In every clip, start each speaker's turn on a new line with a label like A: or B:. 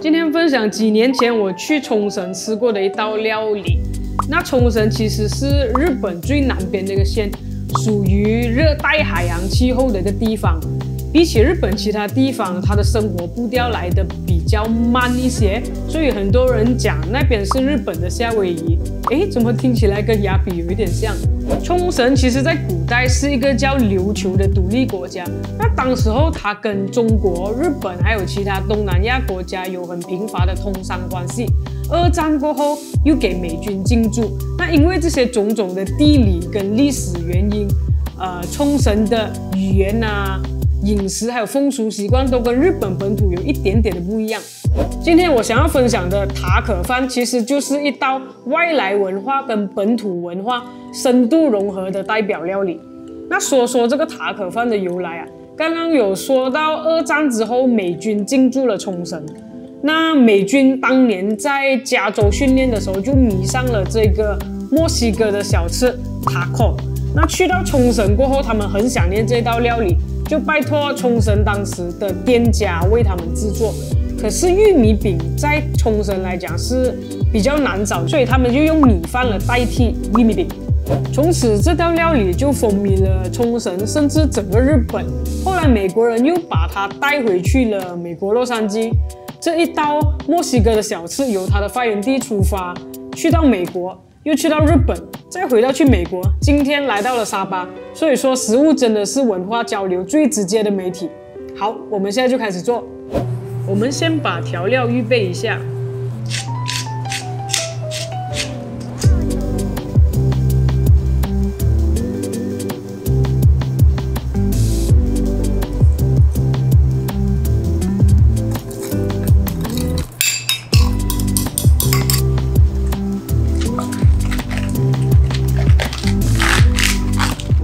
A: 今天分享几年前我去冲绳吃过的一道料理。那冲绳其实是日本最南边的一个县，属于热带海洋气候的一个地方。比起日本其他地方，它的生活步调来的比较慢一些，所以很多人讲那边是日本的夏威夷。怎么听起来跟雅比有一点像？冲绳其实在古代是一个叫琉球的独立国家，那当时候它跟中国、日本还有其他东南亚国家有很频繁的通商关系。二战过后又给美军进驻，那因为这些种种的地理跟历史原因，冲绳的语言啊、饮食还有风俗习惯都跟日本本土有一点点的不一样。今天我想要分享的塔可饭，其实就是一道外来文化跟本土文化深度融合的代表料理。那说这个塔可饭的由来啊，刚刚有说到二战之后美军进驻了冲绳，那美军当年在加州训练的时候就迷上了这个墨西哥的小吃塔可。那去到冲绳过后，他们很想念这道料理，就拜托冲绳当时的店家为他们制作。可是玉米饼在冲绳来讲是比较难找，所以他们就用米饭来代替玉米饼。从此这道料理就风靡了冲绳，甚至整个日本。后来美国人又把它带回去了美国洛杉矶。这一道墨西哥的小吃由它的发源地出发，去到美国，又去到日本，再回到去美国，今天来到了沙巴。所以说食物真的是文化交流最直接的媒体。好，我们现在就开始做。我们先把调料预备一下，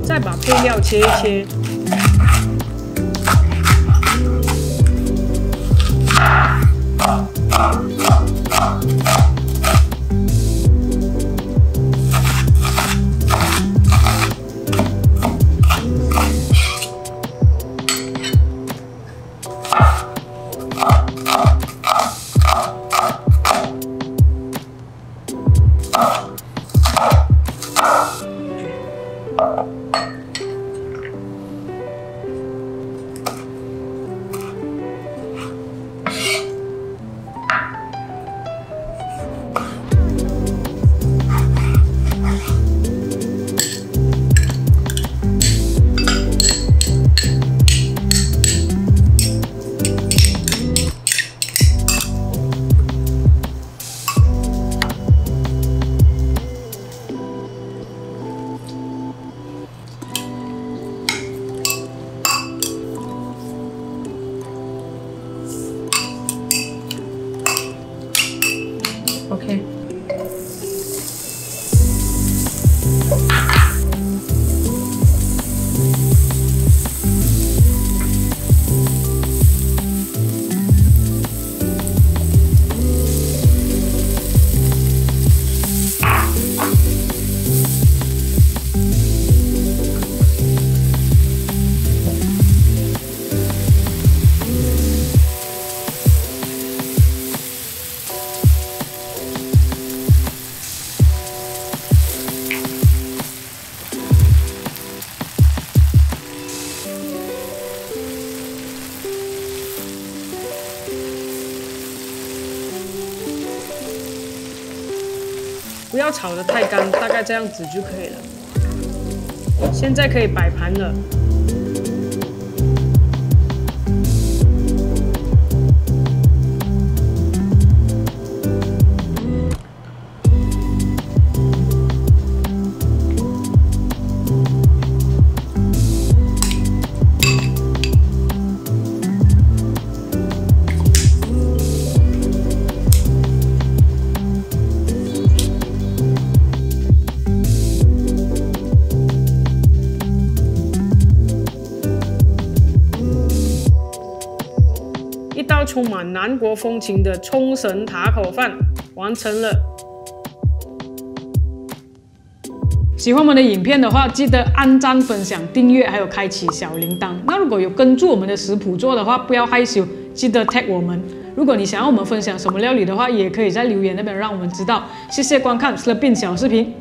A: 再把配料切一切。OK， 不要炒得太干，大概这样子就可以了。现在可以摆盘了。一道充满南国风情的冲绳塔可饭完成了。喜欢我们的影片的话，记得按赞、分享、订阅，还有开启小铃铛。那如果有跟住我们的食谱做的话，不要害羞，记得 tag 我们。如果你想要我们分享什么料理的话，也可以在留言那边让我们知道。谢谢观看 Slurpin 小视频。